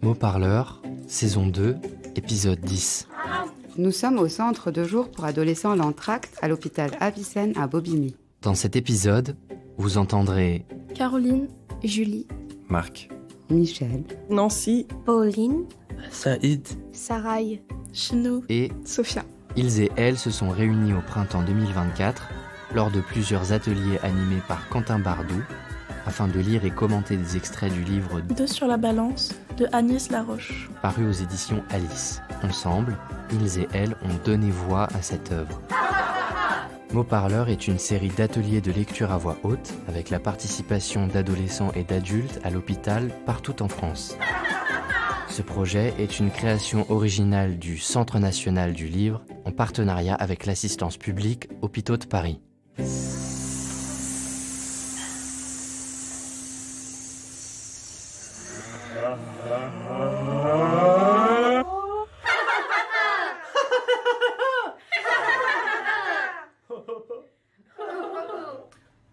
Mots parleurs, saison 2, épisode 10. Nous sommes au centre de jour pour adolescents l'Entracte à l'hôpital Avicenne à Bobigny. Dans cet épisode, vous entendrez Caroline, Julie, Marc, Michel, Nancy, Pauline, Saïd, Saraï, Chenou, et Sophia. ils et elles se sont réunis au printemps 2024 lors de plusieurs ateliers animés par Quentin Bardou afin de lire et commenter des extraits du livre Deux sur la balance de Agnès Laroche. paru aux éditions Alice. Ensemble, ils et elles ont donné voix à cette œuvre. Mots parleurs est une série d'ateliers de lecture à voix haute avec la participation d'adolescents et d'adultes à l'hôpital partout en France. Ce projet est une création originale du Centre national du livre en partenariat avec l'assistance publique Hôpitaux de Paris.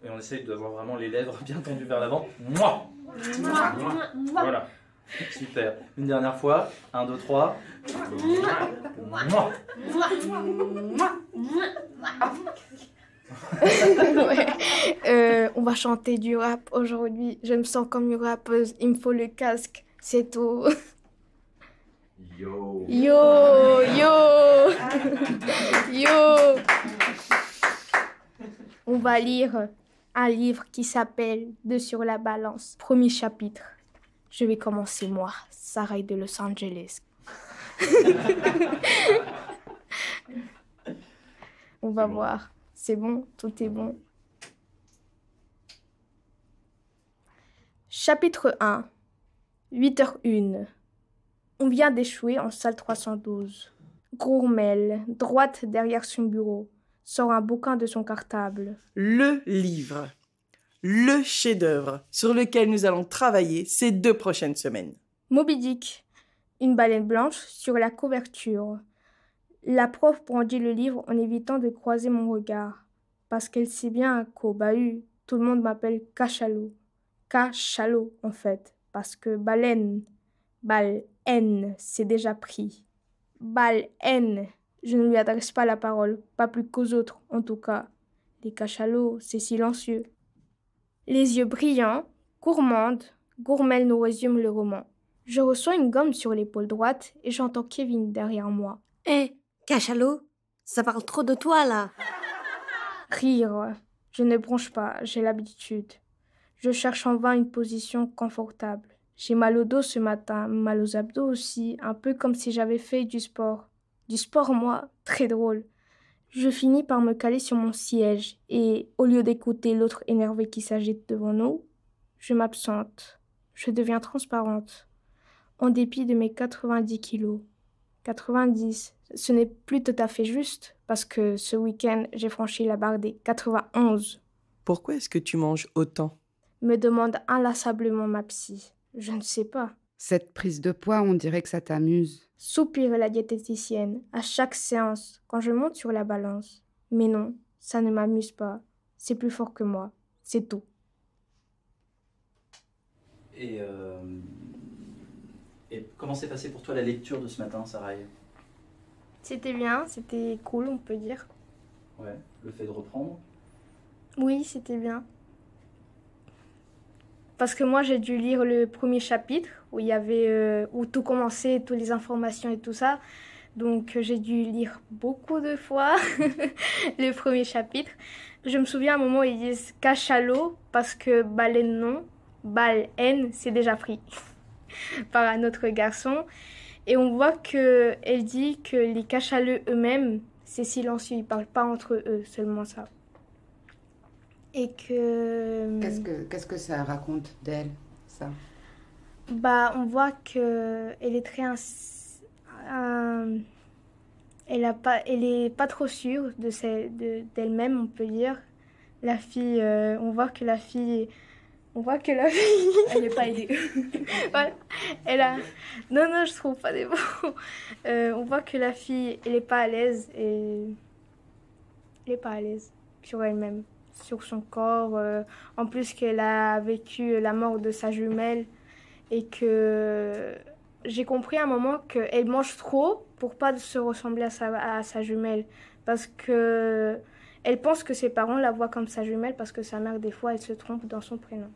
Et on essaye d'avoir vraiment les lèvres bien tendues vers l'avant. Mouah. Voilà. Super. Une dernière fois. 1, 2, 3. Mouah. On va chanter du rap aujourd'hui. Je me sens comme une rappeuse. Il me faut le casque. C'est tout. Yo. Yo, yo, yo. On va lire un livre qui s'appelle Deux sur la balance. Premier chapitre. Je vais commencer moi, Saraï de Los Angeles. On va voir. C'est bon, tout est bon. Chapitre 1. 8h01. On vient d'échouer en salle 312. Gourmel, droite derrière son bureau, sort un bouquin de son cartable. le livre, le chef-d'œuvre sur lequel nous allons travailler ces 2 prochaines semaines. Moby Dick, une baleine blanche sur la couverture. La prof brandit le livre en évitant de croiser mon regard, parce qu'elle sait bien qu'au bahut, tout le monde m'appelle cachalot. Cachalot, en fait, parce que baleine, baleine, c'est déjà pris. Baleine, je ne lui adresse pas la parole, pas plus qu'aux autres, en tout cas. Les cachalots, c'est silencieux. Les yeux brillants, gourmande, Gourmel nous résume le roman. Je reçois une gomme sur l'épaule droite et j'entends Kevin derrière moi. Hé, cachalot, ça parle trop de toi, là. Rire. Je ne bronche pas, j'ai l'habitude. Je cherche en vain une position confortable. J'ai mal au dos ce matin, mal aux abdos aussi, un peu comme si j'avais fait du sport. Du sport, moi, très drôle. Je finis par me caler sur mon siège et, au lieu d'écouter l'autre énervé qui s'agite devant nous, je m'absente. Je deviens transparente. En dépit de mes 90 kilos. 90, ce n'est plus tout à fait juste, parce que ce week-end, j'ai franchi la barre des 91. Pourquoi est-ce que tu manges autant? Me demande inlassablement ma psy. Je ne sais pas. Cette prise de poids, on dirait que ça t'amuse. Soupire la diététicienne à chaque séance quand je monte sur la balance. Mais non, ça ne m'amuse pas. C'est plus fort que moi. C'est tout. Et comment s'est passée pour toi la lecture de ce matin, Saraï? C'était bien, c'était cool, on peut dire. Ouais, le fait de reprendre. Oui, c'était bien. Parce que moi, j'ai dû lire le premier chapitre où il y avait où tout commençait, toutes les informations et tout ça. Donc, j'ai dû lire beaucoup de fois le premier chapitre. Je me souviens à un moment où ils disent cachalot parce que baleine non, baleine c'est déjà pris par un autre garçon. Et on voit que elle dit que les cachalots eux-mêmes, c'est silencieux, ils parlent pas entre eux, seulement ça. Et que... Qu'est-ce que ça raconte d'elle, ça? Bah, on voit que elle est très... elle est pas trop sûre d'elle-même, on peut dire. La fille, on voit que la fille... Elle n'est pas aidée. Voilà. Non, je trouve pas des mots. On voit que la fille, elle est pas à l'aise. Elle est pas à l'aise sur elle-même, sur son corps. En plus qu'elle a vécu la mort de sa jumelle. et que j'ai compris à un moment qu'elle mange trop pour pas se ressembler à sa jumelle. Parce que elle pense que ses parents la voient comme sa jumelle parce que sa mère, des fois, elle se trompe dans son prénom.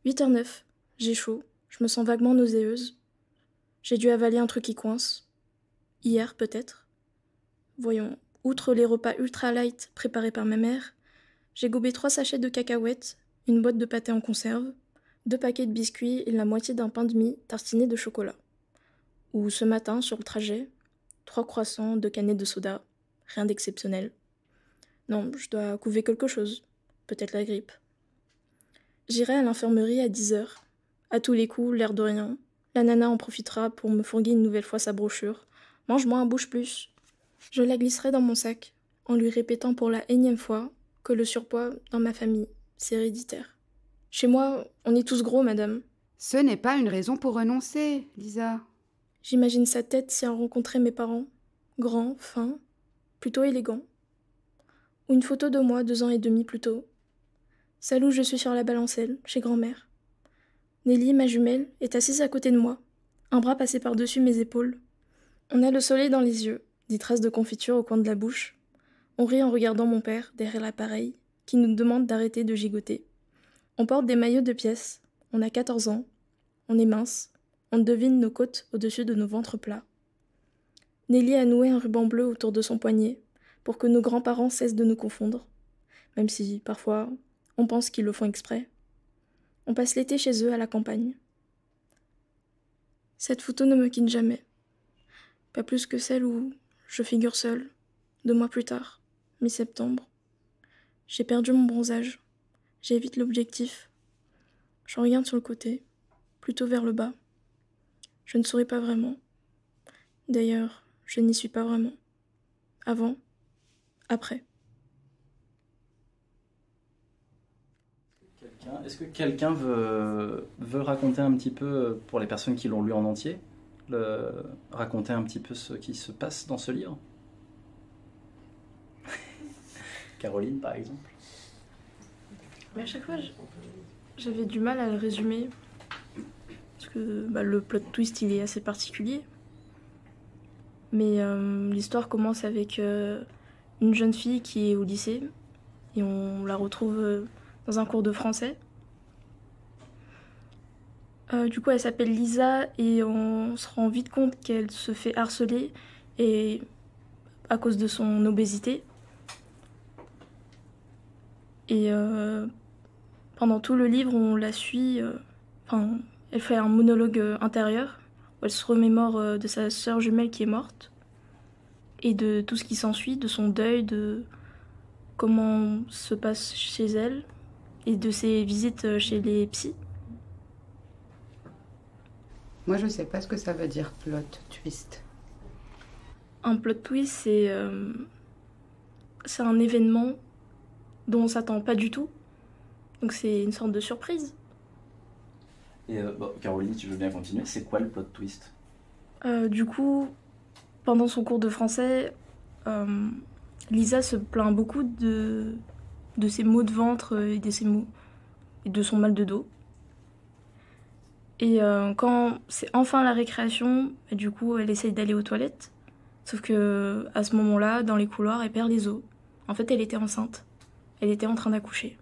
8h09, j'ai chaud, je me sens vaguement nauséeuse. J'ai dû avaler un truc qui coince. Hier, peut-être. Voyons, outre les repas ultra light préparés par ma mère, j'ai gobé 3 sachets de cacahuètes, une boîte de pâté en conserve, 2 paquets de biscuits et la moitié d'un pain de mie tartiné de chocolat. Ou ce matin, sur le trajet, 3 croissants, 2 canettes de soda, rien d'exceptionnel. Non, je dois couver quelque chose, peut-être la grippe. J'irai à l'infirmerie à 10h. À tous les coups, l'air de rien. La nana en profitera pour me fourguer une nouvelle fois sa brochure. Mange-moi un bouche plus. Je la glisserai dans mon sac, en lui répétant pour la énième fois que le surpoids, dans ma famille, c'est héréditaire. Chez moi, on est tous gros, madame. Ce n'est pas une raison pour renoncer, Lisa. J'imagine sa tête si elle rencontrait mes parents. Grands, fins, plutôt élégants. Ou une photo de moi 2 ans et demi plus tôt. Celle où je suis sur la balancelle, chez grand-mère. Nelly, ma jumelle, est assise à côté de moi, un bras passé par-dessus mes épaules. On a le soleil dans les yeux, des traces de confiture au coin de la bouche. On rit en regardant mon père, derrière l'appareil, qui nous demande d'arrêter de gigoter. On porte des maillots de pièces, on a 14 ans, on est mince, on devine nos côtes au-dessus de nos ventres plats. Nelly a noué un ruban bleu autour de son poignet, pour que nos grands-parents cessent de nous confondre, même si, parfois, on pense qu'ils le font exprès. On passe l'été chez eux à la campagne. Cette photo ne me quitte jamais. Pas plus que celle où je figure seule, 2 mois plus tard, mi-septembre. J'ai perdu mon bronzage. J'évite l'objectif. Je regarde sur le côté, plutôt vers le bas. Je ne souris pas vraiment. D'ailleurs, je n'y suis pas vraiment. Avant, après. Est-ce que quelqu'un veut raconter un petit peu, pour les personnes qui l'ont lu en entier, raconter un petit peu ce qui se passe dans ce livre? Caroline, par exemple. Mais à chaque fois, j'avais du mal à le résumer. Parce que le plot twist, il est assez particulier. Mais l'histoire commence avec une jeune fille qui est au lycée. Et on la retrouve dans un cours de français. Du coup, elle s'appelle Lisa et on se rend vite compte qu'elle se fait harceler et à cause de son obésité. Et pendant tout le livre, on la suit. Elle fait un monologue intérieur où elle se remémore de sa sœur jumelle qui est morte et de tout ce qui s'ensuit, de son deuil, de comment se passe chez elle et de ses visites chez les psys. Moi, je sais pas ce que ça veut dire, plot twist. Un plot twist, c'est un événement dont on s'attend pas du tout. Donc c'est une sorte de surprise. Et Caroline, tu veux bien continuer? C'est quoi le plot twist? Du coup, pendant son cours de français, Lisa se plaint beaucoup de ses maux de ventre et de son mal de dos. Et quand c'est enfin la récréation, du coup, elle essaye d'aller aux toilettes. Sauf que à ce moment-là, dans les couloirs, elle perd les os. En fait, elle était enceinte. Elle était en train d'accoucher.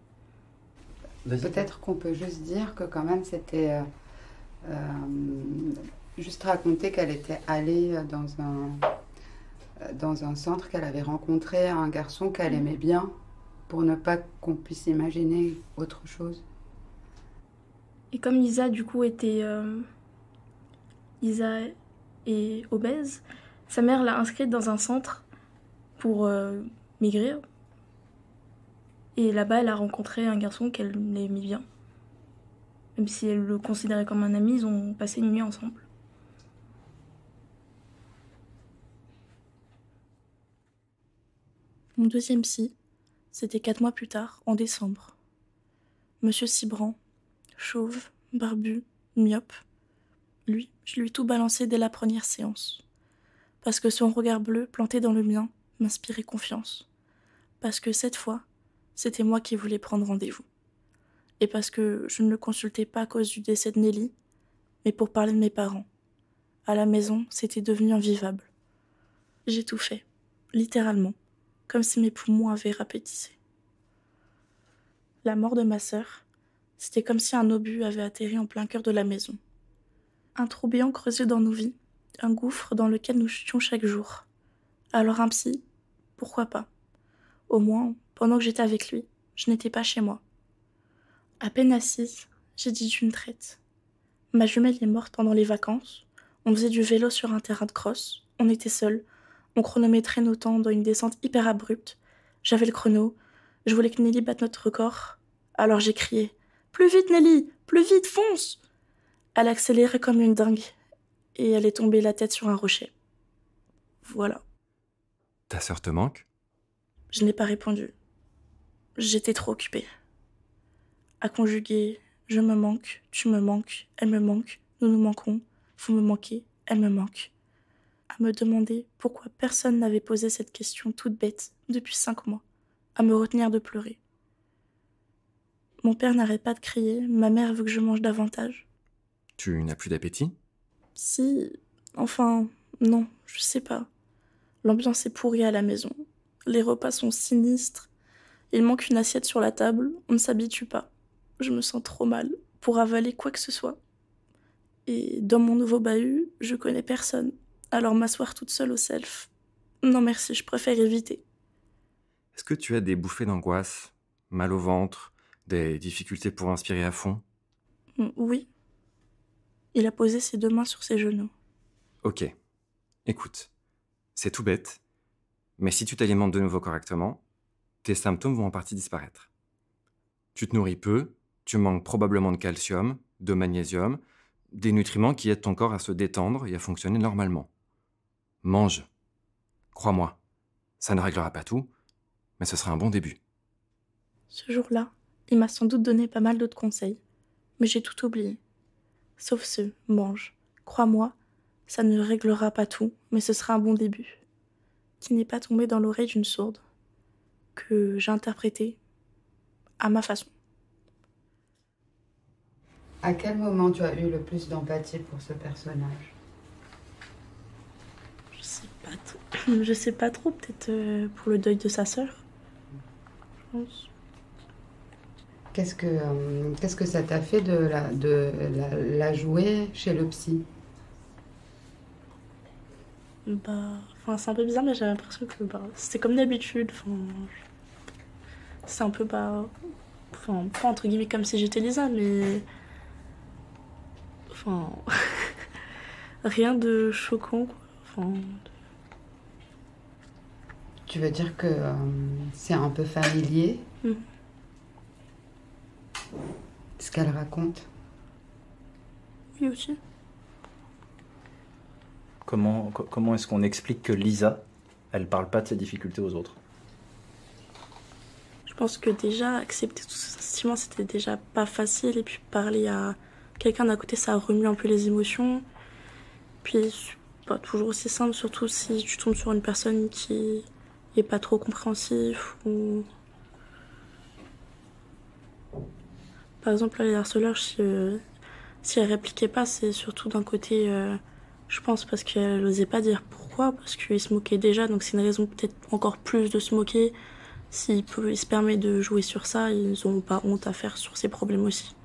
Peut-être qu'on peut juste dire que quand même c'était juste raconter qu'elle était allée dans un centre, qu'elle avait rencontré un garçon qu'elle aimait bien, pour ne pas qu'on puisse imaginer autre chose. Et comme Lisa, du coup, Lisa est obèse, sa mère l'a inscrite dans un centre pour maigrir. Et là-bas, elle a rencontré un garçon qu'elle aimait bien. Même si elle le considérait comme un ami, ils ont passé une nuit ensemble. Mon deuxième psy, c'était 4 mois plus tard, en décembre. Monsieur Cibran, chauve, barbu, myope. Lui, je lui ai tout balancé dès la première séance. Parce que son regard bleu planté dans le mien m'inspirait confiance. Parce que cette fois, c'était moi qui voulais prendre rendez-vous. Et parce que je ne le consultais pas à cause du décès de Nelly, mais pour parler de mes parents. À la maison, c'était devenu invivable. J'ai tout fait, littéralement, comme si mes poumons avaient rapétissé. La mort de ma sœur, c'était comme si un obus avait atterri en plein cœur de la maison. Un trou béant creusé dans nos vies, un gouffre dans lequel nous chutions chaque jour. Alors un psy, pourquoi pas? Au moins, pendant que j'étais avec lui, je n'étais pas chez moi. À peine assise, j'ai dit d'une traite. Ma jumelle est morte pendant les vacances. On faisait du vélo sur un terrain de crosse. On était seuls. On chronométrait nos temps dans une descente hyper abrupte. J'avais le chrono. Je voulais que Nelly batte notre record. Alors j'ai crié « Plus vite, Nelly! Plus vite, fonce !» Elle accélérait comme une dingue. Et elle est tombée la tête sur un rocher. Voilà. Ta sœur te manque? Je n'ai pas répondu. J'étais trop occupée. À conjuguer « je me manque, tu me manques, elle me manque, nous nous manquons, vous me manquez, elle me manque ». À me demander pourquoi personne n'avait posé cette question toute bête depuis 5 mois. À me retenir de pleurer. Mon père n'arrête pas de crier, ma mère veut que je mange davantage. Tu n'as plus d'appétit? Si... Enfin... Non, je sais pas. L'ambiance est pourrie à la maison. Les repas sont sinistres. Il manque une assiette sur la table, on ne s'habitue pas. Je me sens trop mal pour avaler quoi que ce soit. Et dans mon nouveau bahut, je connais personne. Alors m'asseoir toute seule au self. Non merci, je préfère éviter. Est-ce que tu as des bouffées d'angoisse, mal au ventre, des difficultés pour inspirer à fond? Oui. Il a posé ses 2 mains sur ses genoux. Ok. Écoute, c'est tout bête, mais si tu t'alimentes de nouveau correctement, tes symptômes vont en partie disparaître. Tu te nourris peu, tu manques probablement de calcium, de magnésium, des nutriments qui aident ton corps à se détendre et à fonctionner normalement. Mange. Crois-moi, ça ne réglera pas tout, mais ce sera un bon début. Ce jour-là, il m'a sans doute donné pas mal d'autres conseils, mais j'ai tout oublié. Sauf ce « mange ». Crois-moi, ça ne réglera pas tout, mais ce sera un bon début. Qui n'est pas tombé dans l'oreille d'une sourde, que j'ai interprété à ma façon. À quel moment tu as eu le plus d'empathie pour ce personnage? Je sais pas trop, peut-être pour le deuil de sa sœur, je pense. Qu'est-ce que ça t'a fait de la jouer chez le psy? C'est un peu bizarre, mais j'ai l'impression que c'était comme d'habitude. C'est un peu pas entre guillemets comme si j'étais Lisa, mais rien de choquant, quoi. Tu veux dire que c'est un peu familier? Ce qu'elle raconte? Oui, aussi. Comment est-ce qu'on explique que Lisa, elle parle pas de ses difficultés aux autres? Je pense que déjà, accepter tout ce sentiment, c'était déjà pas facile. Et puis parler à quelqu'un d'à côté, ça remue un peu les émotions. Puis c'est pas toujours aussi simple, surtout si tu tombes sur une personne qui est pas trop compréhensif ou... Par exemple, là, les harceleurs, si elle répliquait pas, c'est surtout d'un côté, je pense, parce qu'elle osait pas dire pourquoi, parce qu'ils se moquaient déjà, donc c'est une raison peut-être encore plus de se moquer. S'il se permet de jouer sur ça, ils n'ont pas honte à faire sur ces problèmes aussi.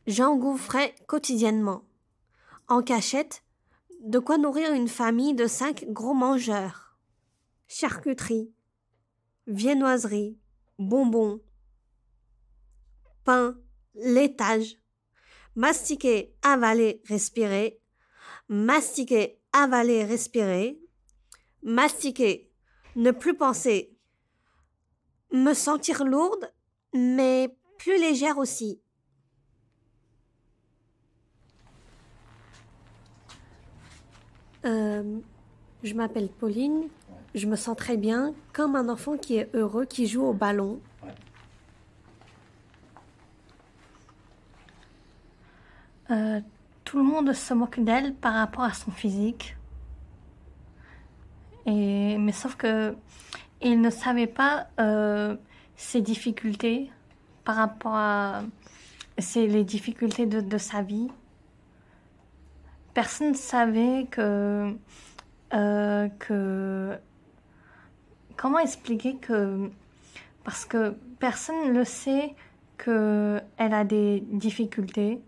J'engouffrais quotidiennement, en cachette, de quoi nourrir une famille de 5 gros mangeurs. Charcuterie, viennoiserie, bonbons, pain, laitage, mastiquer, avaler, respirer, mastiquer, avaler, respirer, mastiquer, ne plus penser, me sentir lourde, mais plus légère aussi. Je m'appelle Pauline, je me sens très bien, comme un enfant qui est heureux, qui joue au ballon. Tout le monde se moque d'elle par rapport à son physique. Mais sauf que Et il ne savait pas ses difficultés par rapport à les difficultés de sa vie. Personne ne savait comment expliquer que... Parce que personne ne le sait qu'elle a des difficultés.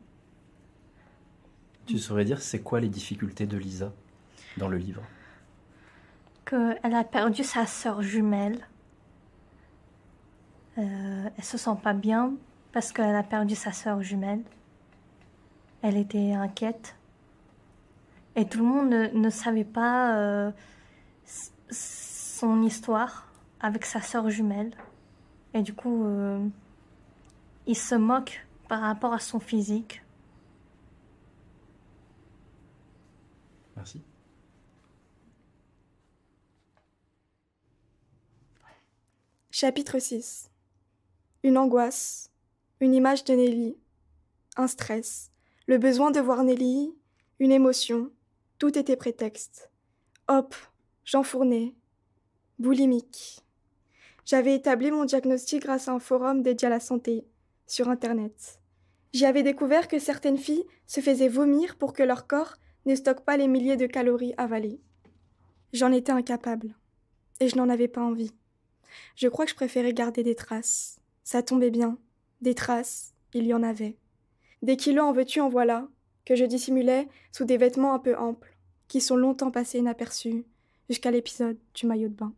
Tu saurais dire c'est quoi les difficultés de Lisa dans le livre? Qu'elle a perdu sa sœur jumelle. Elle se sent pas bien parce qu'elle a perdu sa sœur jumelle. Elle était inquiète. Et tout le monde ne savait pas son histoire avec sa sœur jumelle. Et du coup, il se moque par rapport à son physique. Merci. Chapitre 6. Une angoisse, une image de Nelly, un stress, le besoin de voir Nelly, une émotion, tout était prétexte. Hop, j'enfournais, boulimique. J'avais établi mon diagnostic grâce à un forum dédié à la santé, sur Internet. J'y avais découvert que certaines filles se faisaient vomir pour que leur corps ne stocke pas les milliers de calories avalées. J'en étais incapable, et je n'en avais pas envie. Je crois que je préférais garder des traces. Ça tombait bien. Des traces, il y en avait. Des kilos en veux-tu en voilà, que je dissimulais sous des vêtements un peu amples, qui sont longtemps passés inaperçus, jusqu'à l'épisode du maillot de bain.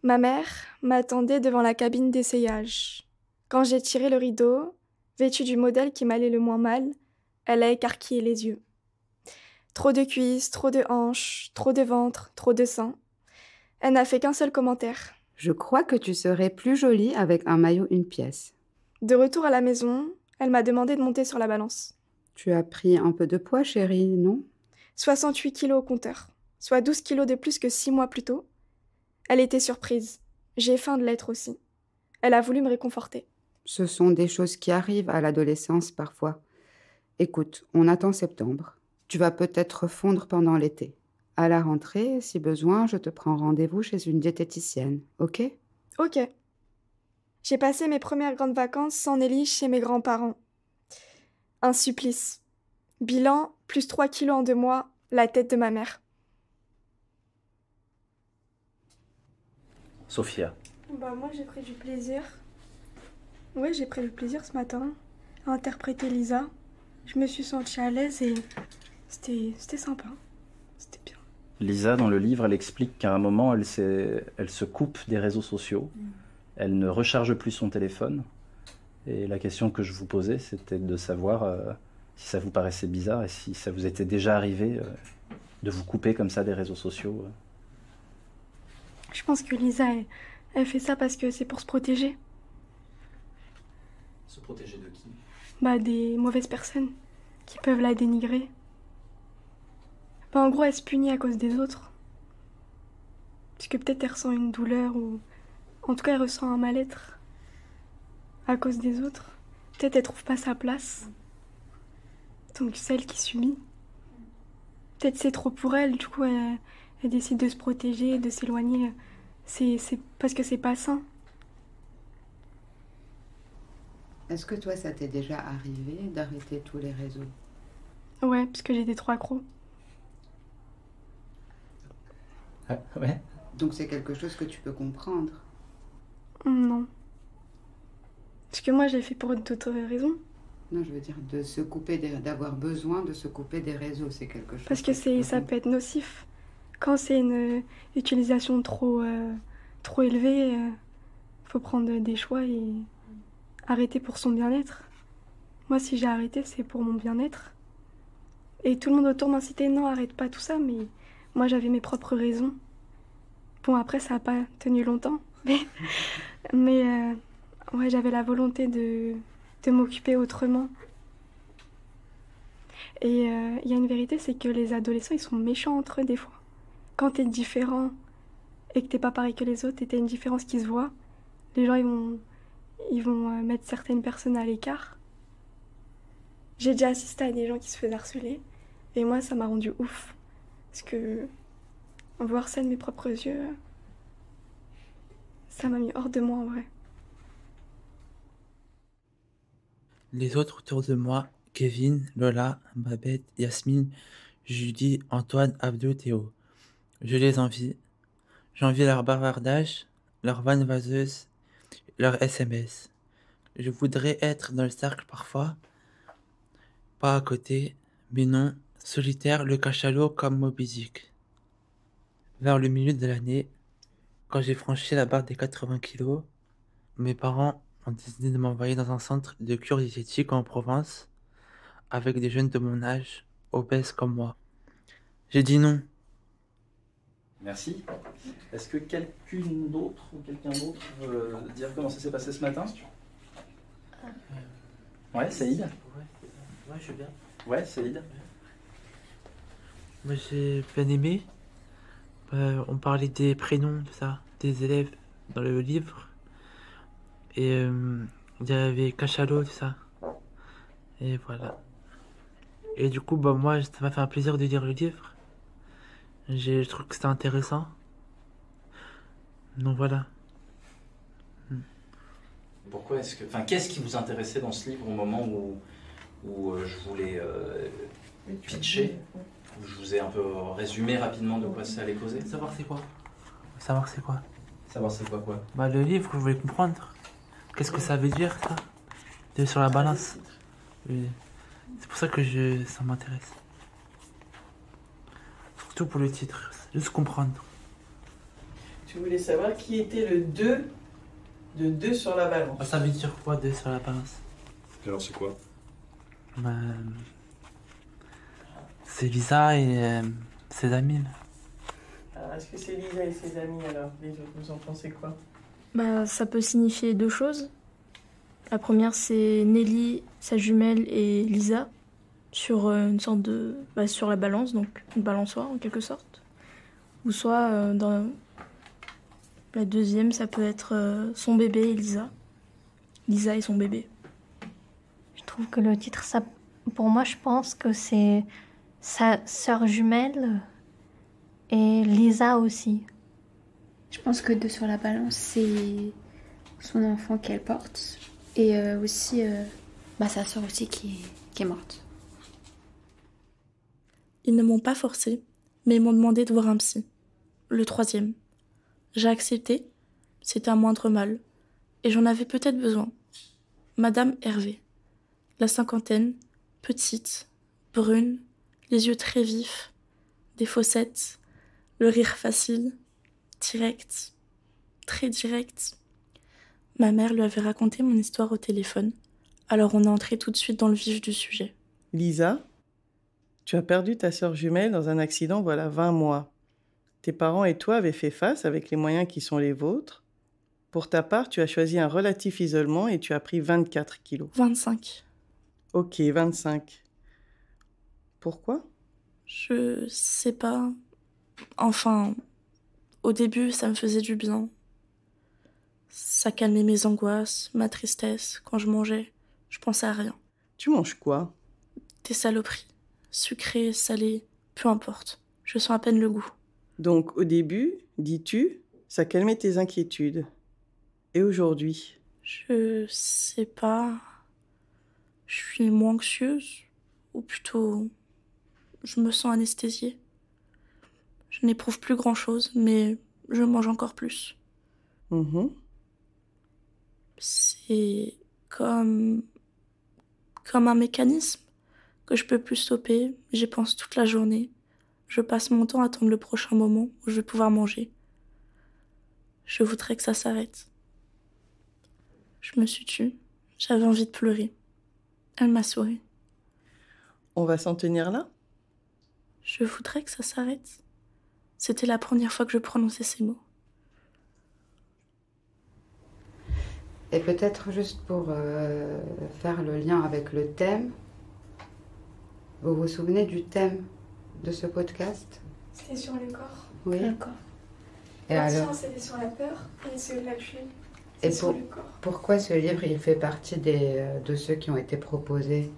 Ma mère m'attendait devant la cabine d'essayage. Quand j'ai tiré le rideau, vêtue du modèle qui m'allait le moins mal, elle a écarquillé les yeux. Trop de cuisses, trop de hanches, trop de ventre, trop de seins. Elle n'a fait qu'un seul commentaire. Je crois que tu serais plus jolie avec un maillot une pièce. De retour à la maison, elle m'a demandé de monter sur la balance. Tu as pris un peu de poids, chérie, non? 68 kilos au compteur, soit 12 kilos de plus que 6 mois plus tôt. Elle était surprise. J'ai faim de l'être aussi. Elle a voulu me réconforter. Ce sont des choses qui arrivent à l'adolescence parfois. Écoute, on attend septembre. Tu vas peut-être fondre pendant l'été. À la rentrée, si besoin, je te prends rendez-vous chez une diététicienne, ok? Ok. J'ai passé mes premières grandes vacances sans Nelly chez mes grands-parents. Un supplice. Bilan, plus 3 kilos en 2 mois, la tête de ma mère. Sophia. Moi j'ai pris du plaisir. Ouais, j'ai pris du plaisir ce matin à interpréter Lisa. Je me suis sentie à l'aise et c'était sympa. C'était bien. Lisa, dans le livre, elle explique qu'à un moment, elle se coupe des réseaux sociaux. Elle ne recharge plus son téléphone. Et la question que je vous posais, c'était de savoir si ça vous paraissait bizarre et si ça vous était déjà arrivé de vous couper comme ça des réseaux sociaux. Je pense que Lisa, elle fait ça parce que c'est pour se protéger. Se protéger de qui? Des mauvaises personnes qui peuvent la dénigrer. En gros, elle se punit à cause des autres. Parce que peut-être elle ressent une douleur ou... En tout cas, elle ressent un mal-être à cause des autres. Peut-être elle trouve pas sa place. Donc celle qui subit. Peut-être c'est trop pour elle, du coup elle décide de se protéger, de s'éloigner. C'est parce que c'est pas sain. Est-ce que toi, ça t'est déjà arrivé d'arrêter tous les réseaux? Ouais, parce que j'étais trop accro. Ah, ouais. Donc c'est quelque chose que tu peux comprendre? Non. Parce que moi, je l'ai fait pour d'autres raisons. Non, je veux dire de se couper, d'avoir besoin de se couper des réseaux, c'est quelque chose. Parce que ça peut être nocif. Quand c'est une utilisation trop élevée, faut prendre des choix et arrêter pour son bien-être. Moi, si j'ai arrêté, c'est pour mon bien-être. Et tout le monde autour m'incitait, non, arrête pas tout ça, mais moi, j'avais mes propres raisons. Bon, après, ça n'a pas tenu longtemps, mais ouais, j'avais la volonté de m'occuper autrement. Et il y a une vérité, c'est que les adolescents, ils sont méchants entre eux des fois. Quand t'es différent et que t'es pas pareil que les autres et t'as une différence qui se voit, les gens, ils vont mettre certaines personnes à l'écart. J'ai déjà assisté à des gens qui se faisaient harceler, et moi, ça m'a rendu ouf. Parce que voir ça de mes propres yeux, Ça m'a mis hors de moi en vrai. Les autres autour de moi, Kevin, Lola, Babette, Yasmine, Judy, Antoine, Abdou, Théo. Je les envie. J'envie leur bavardage, leur vanne vaseuse, leur SMS. Je voudrais être dans le cercle parfois, pas à côté, mais non, solitaire, le cachalot comme Moby Dick. Vers le milieu de l'année, quand j'ai franchi la barre des 80 kilos, mes parents ont décidé de m'envoyer dans un centre de cure diététique en Provence avec des jeunes de mon âge, obèses comme moi. J'ai dit non. Merci. Est-ce que quelqu'une d'autre ou quelqu'un d'autre veut dire comment ça s'est passé ce matin? Ouais, Saïd. Ouais, je suis bien. Ouais, Saïd. Moi, j'ai bien aimé. On parlait des prénoms, tout ça, des élèves dans le livre. Et il y avait Cachalot, tout ça. Et voilà. Et du coup, moi, ça m'a fait un plaisir de lire le livre. Je trouve que c'était intéressant. Donc voilà. Pourquoi est-ce que... Enfin, qu'est-ce qui vous intéressait dans ce livre au moment où je voulais pitcher, où je vous ai un peu résumé rapidement de quoi ça allait causer? Savoir c'est quoi. Savoir c'est quoi. Savoir c'est quoi? Le livre, je voulais comprendre. Qu'est-ce que ça veut dire, ça? De sur la balance. C'est pour ça que ça m'intéresse. Surtout pour le titre. Juste comprendre. Tu voulais savoir qui était le 2 de 2 sur la balance. Ça veut dire quoi, 2 sur la balance? Alors c'est quoi? C'est Lisa et ses amis. Alors, est-ce que c'est Lisa et ses amis alors? Les autres, vous en pensez quoi? Ça peut signifier deux choses. La première, c'est Nelly, sa jumelle et Lisa sur une sorte de... sur la balance, donc une balançoire en quelque sorte. Ou soit dans la deuxième, ça peut être son bébé et Lisa. Lisa et son bébé. Je trouve que le titre, ça, pour moi, je pense que c'est sa sœur jumelle et Lisa aussi. Je pense que 2 sur la balance, c'est son enfant qu'elle porte. Et aussi sa sœur aussi qui est morte. Ils ne m'ont pas forcé, mais ils m'ont demandé de voir un psy. Le 3e. J'ai accepté, c'était un moindre mal, et j'en avais peut-être besoin. Madame Hervé. La cinquantaine, petite, brune, les yeux très vifs, des fossettes, le rire facile, direct, très direct. Ma mère lui avait raconté mon histoire au téléphone, alors on est entré tout de suite dans le vif du sujet. Lisa, tu as perdu ta sœur jumelle dans un accident voilà 20 mois. Tes parents et toi avaient fait face avec les moyens qui sont les vôtres. Pour ta part, tu as choisi un relatif isolement et tu as pris 24 kilos. 25. Ok, 25. Pourquoi? Je sais pas. Enfin, au début, ça me faisait du bien. Ça calmait mes angoisses, ma tristesse. Quand je mangeais, je pensais à rien. Tu manges quoi? Des saloperies. Sucrées, salées, peu importe. Je sens à peine le goût. Donc, au début, dis-tu, ça calmait tes inquiétudes. Et aujourd'hui? Je sais pas. Je suis moins anxieuse. Ou plutôt, je me sens anesthésiée. Je n'éprouve plus grand-chose, mais je mange encore plus. C'est comme un mécanisme que je peux plus stopper. J'y pense toute la journée. Je passe mon temps à attendre le prochain moment où je vais pouvoir manger. Je voudrais que ça s'arrête. Je me suis tue. J'avais envie de pleurer. Elle m'a souri. On va s'en tenir là? Je voudrais que ça s'arrête. C'était la première fois que je prononçais ces mots. Et peut-être juste pour faire le lien avec le thème, vous vous souvenez du thème de ce podcast? C'était sur le corps. Oui. Le corps. Et alors, c'était sur la peur et sur la pluie. et Sur le corps. pourquoi ce livre il fait partie de ceux qui ont été proposés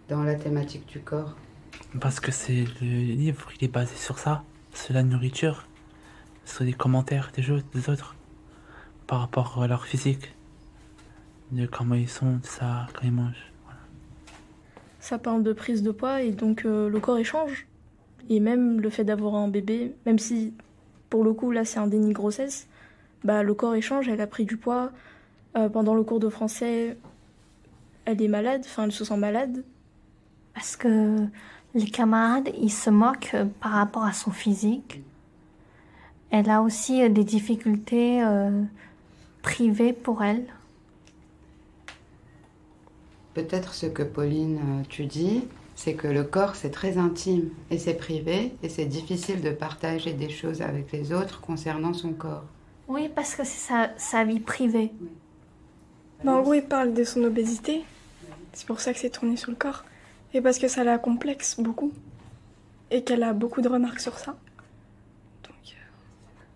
dans la thématique du corps? Parce que c'est le livre, il est basé sur ça, sur la nourriture, sur les commentaires des autres. par rapport à leur physique, de comment ils sont, ça, quand ils mangent. Voilà. Ça parle de prise de poids et donc le corps échange. Et même le fait d'avoir un bébé, même si pour le coup là c'est un déni de grossesse, bah, le corps échange, elle a pris du poids. Pendant le cours de français, elle est malade, enfin elle se sent malade. Parce que les camarades, ils se moquent par rapport à son physique. Elle a aussi des difficultés privées pour elle. Peut-être ce que Pauline, tu dis, c'est que le corps, c'est très intime et c'est privé et c'est difficile de partager des choses avec les autres concernant son corps. Oui, parce que c'est sa vie privée. Bah, en gros, il parle de son obésité. C'est pour ça que c'est tourné sur le corps. Et parce que ça la complexe beaucoup. Et qu'elle a beaucoup de remarques sur ça. Donc,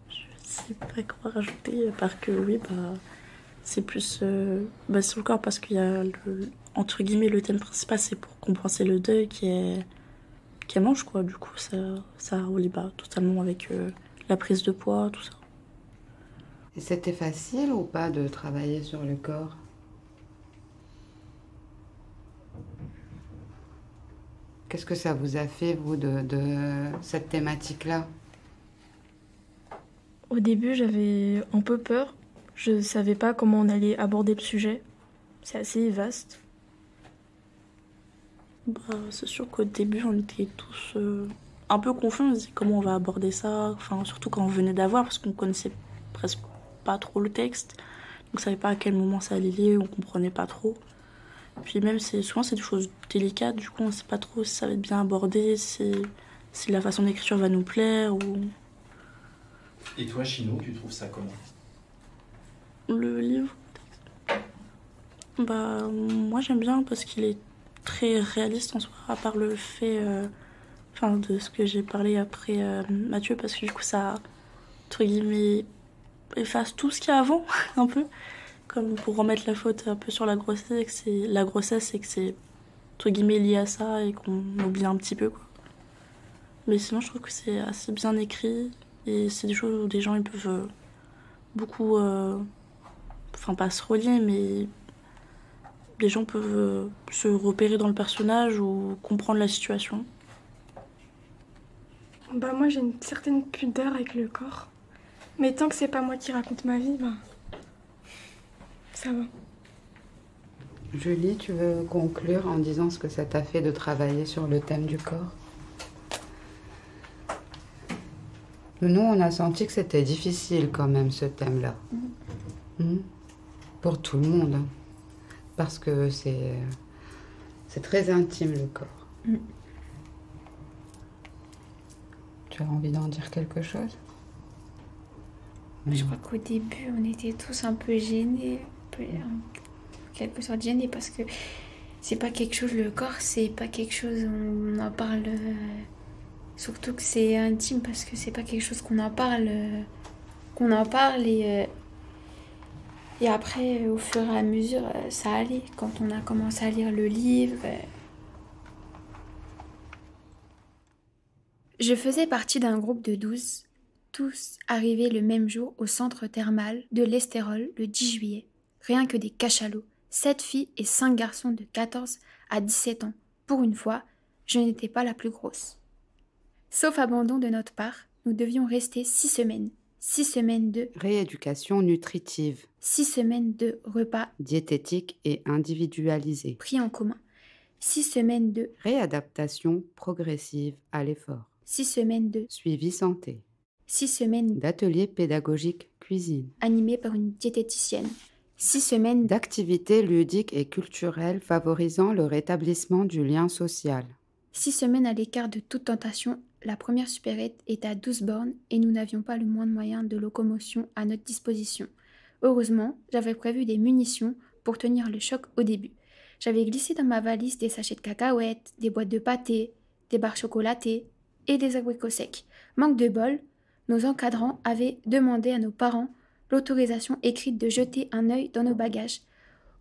je sais pas quoi rajouter, à part que oui, bah, c'est plus sur le corps parce qu'il y a entre guillemets le thème principal, c'est pour compenser le deuil qu'elle mange, quoi. Du coup, ça relie totalement avec la prise de poids, tout ça. Et c'était facile ou pas de travailler sur le corps ? Qu'est-ce que ça vous a fait, vous, de cette thématique-là ? Au début, j'avais un peu peur. Je ne savais pas comment on allait aborder le sujet. C'est assez vaste. C'est sûr qu'au début, on était tous un peu confus. On se disait comment on va aborder ça. Enfin, surtout quand on venait d'avoir, parce qu'on connaissait presque pas trop le texte. Donc, on savait pas à quel moment ça allait lier, on comprenait pas trop. Puis même, souvent, c'est des choses délicates. Du coup, on sait pas trop si ça va être bien abordé, si la façon d'écriture va nous plaire ou... Et toi, Chino, tu trouves ça comment ? Le livre, moi j'aime bien parce qu'il est très réaliste en soi, à part le fait de ce que j'ai parlé après Mathieu, parce que du coup ça, entre guillemets, efface tout ce qu'il y a avant, un peu, comme pour remettre la faute un peu sur la grossesse, et que c'est entre guillemets lié à ça et qu'on oublie un petit peu, quoi. Mais sinon je trouve que c'est assez bien écrit et c'est des choses où des gens ils peuvent beaucoup... pas se relier, mais les gens peuvent se repérer dans le personnage ou comprendre la situation. Bah moi j'ai une certaine pudeur avec le corps. Mais tant que c'est pas moi qui raconte ma vie, ça va. Julie, tu veux conclure en disant ce que ça t'a fait de travailler sur le thème du corps ? Nous, on a senti que c'était difficile quand même, ce thème-là. Pour tout le monde. Hein. Parce que c'est très intime, le corps. Tu as envie d'en dire quelque chose ? Je crois qu'au début, on était tous un peu gênés. Quelque sorte gênés parce que c'est pas quelque chose, le corps, c'est pas quelque chose, on en parle... surtout que c'est intime parce que c'est pas quelque chose qu'on en parle et après, au fur et à mesure, ça allait. Quand on a commencé à lire le livre... Je faisais partie d'un groupe de 12, tous arrivés le même jour au centre thermal de l'Estérol le 10 juillet. Rien que des cachalots, 7 filles et 5 garçons de 14 à 17 ans. Pour une fois, je n'étais pas la plus grosse. Sauf abandon de notre part, nous devions rester 6 semaines. 6 semaines de rééducation nutritive. 6 semaines de repas diététiques et individualisés. Pris en commun. 6 semaines de réadaptation progressive à l'effort. 6 semaines de suivi santé. 6 semaines d'ateliers pédagogiques cuisine. Animés par une diététicienne. 6 semaines d'activités ludiques et culturelles favorisant le rétablissement du lien social. 6 semaines à l'écart de toute tentation. La première supérette était à 12 bornes et nous n'avions pas le moindre moyen de locomotion à notre disposition. Heureusement, j'avais prévu des munitions pour tenir le choc au début. J'avais glissé dans ma valise des sachets de cacahuètes, des boîtes de pâté, des barres chocolatées et des abricots secs. Manque de bol, nos encadrants avaient demandé à nos parents l'autorisation écrite de jeter un œil dans nos bagages.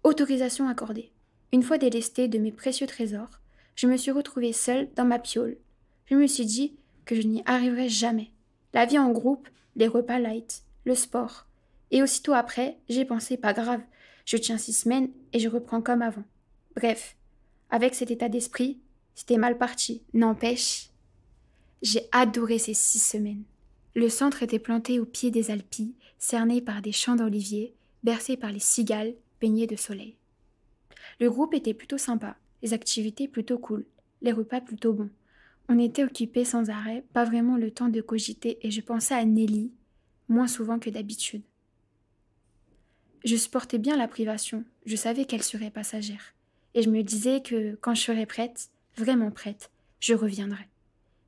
Autorisation accordée. Une fois délestée de mes précieux trésors, je me suis retrouvée seule dans ma piaule. Je me suis dit que je n'y arriverais jamais. La vie en groupe, les repas light, le sport. Et aussitôt après, j'ai pensé, pas grave, je tiens 6 semaines et je reprends comme avant. Bref, avec cet état d'esprit, c'était mal parti. N'empêche, j'ai adoré ces 6 semaines. Le centre était planté au pied des Alpilles, cerné par des champs d'oliviers, bercé par les cigales, baigné de soleil. Le groupe était plutôt sympa, les activités plutôt cool, les repas plutôt bons. On était occupés sans arrêt, pas vraiment le temps de cogiter et je pensais à Nelly, moins souvent que d'habitude. Je supportais bien la privation, je savais qu'elle serait passagère. Et je me disais que quand je serais prête, vraiment prête, je reviendrai.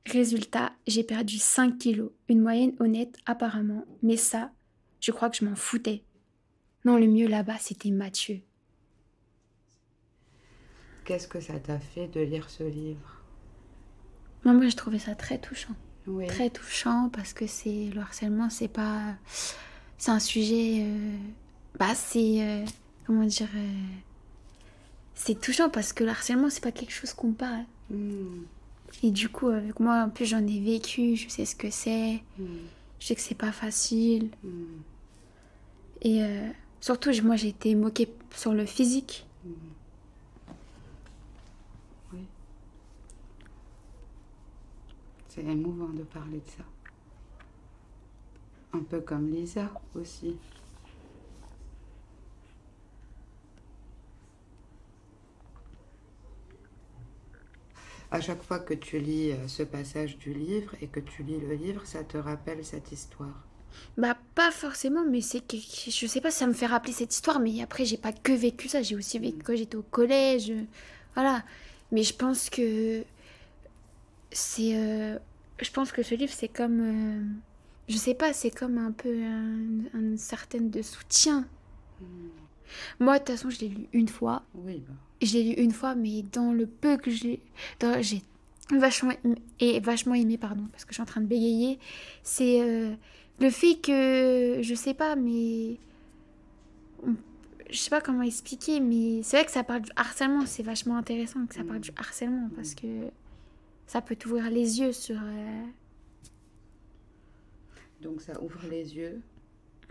Résultat, j'ai perdu 5 kilos, une moyenne honnête apparemment, mais ça, je crois que je m'en foutais. Non, le mieux là-bas, c'était Mathieu. Qu'est-ce que ça t'a fait de lire ce livre? Moi, je trouvais ça très touchant. Oui. Très touchant parce que le harcèlement, c'est un sujet... comment dire... c'est touchant parce que le harcèlement, c'est pas quelque chose qu'on parle. Et du coup, avec moi, en plus, j'en ai vécu, je sais ce que c'est. Je sais que c'est pas facile. Et surtout, moi, j'ai été moquée sur le physique. Oui. C'est émouvant de parler de ça. Un peu comme Lisa aussi. À chaque fois que tu lis ce passage du livre et que tu lis le livre, ça te rappelle cette histoire? Pas forcément, mais je sais pas si ça me fait rappeler cette histoire, mais après, j'ai pas que vécu ça, j'ai aussi vécu quand j'étais au collège, voilà. Mais je pense que je pense que ce livre, c'est comme, je sais pas, c'est comme un peu une certaine de soutien. Moi, de toute façon, je l'ai lu une fois. Oui, Je l'ai lu une fois, mais dans le peu que j'ai vachement aimé, pardon, parce que je suis en train de bégayer, c'est le fait que, je sais pas, mais... Je sais pas comment expliquer, mais c'est vrai que ça parle du harcèlement, c'est vachement intéressant que ça parle du harcèlement, parce que ça peut t'ouvrir les yeux sur... Donc ça ouvre les yeux?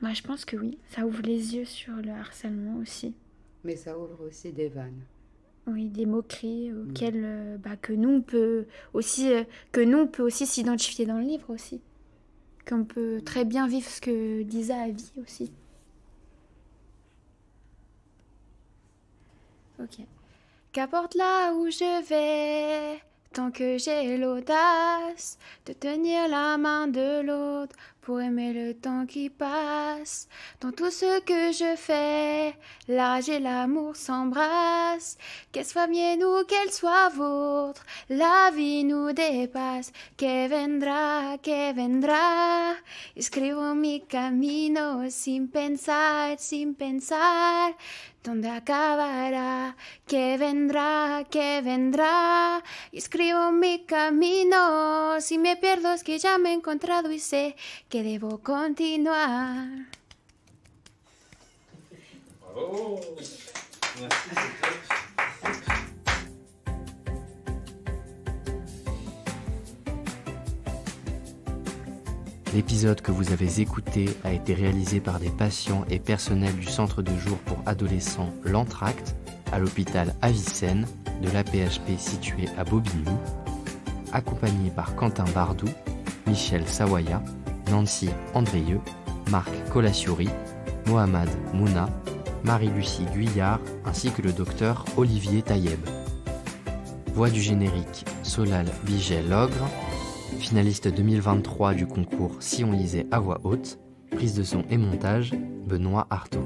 Moi, je pense que oui, ça ouvre les yeux sur le harcèlement aussi. Mais ça ouvre aussi des vannes. Oui, des moqueries auxquelles que nous on peut aussi s'identifier dans le livre aussi, qu'on peut très bien vivre ce que Lisa a vécu aussi. Ok. Qu'importe là où je vais, tant que j'ai l'audace de tenir la main de l'autre pour aimer le temps qui passe. Dans tout ce que je fais, l'âge et l'amour s'embrassent. Qu'elle soit mienne ou qu'elle soit vôtre, la vie nous dépasse. Que vendrá, escribo mi camino sin pensar, ¿dónde acabará? Que vendrá, escribo mi camino. Si me pierdo es que ya me he encontrado y sé que debo continuar. Bravo. Merci. L'épisode que vous avez écouté a été réalisé par des patients et personnels du centre de jour pour adolescents L'Entracte à l'hôpital Avicenne de l'AP-HP situé à Bobigny, accompagnés par Quentin Bardou, Michel Sawaya, Nancy Andrieux, Marc Colassiuri, Mohamed Mouna, Marie-Lucie Guyard ainsi que le docteur Olivier Taïeb. Voix du générique Solal Biget-Logre, finaliste 2023 du concours Si on lisait à voix haute, prise de son et montage Benoît Artaud.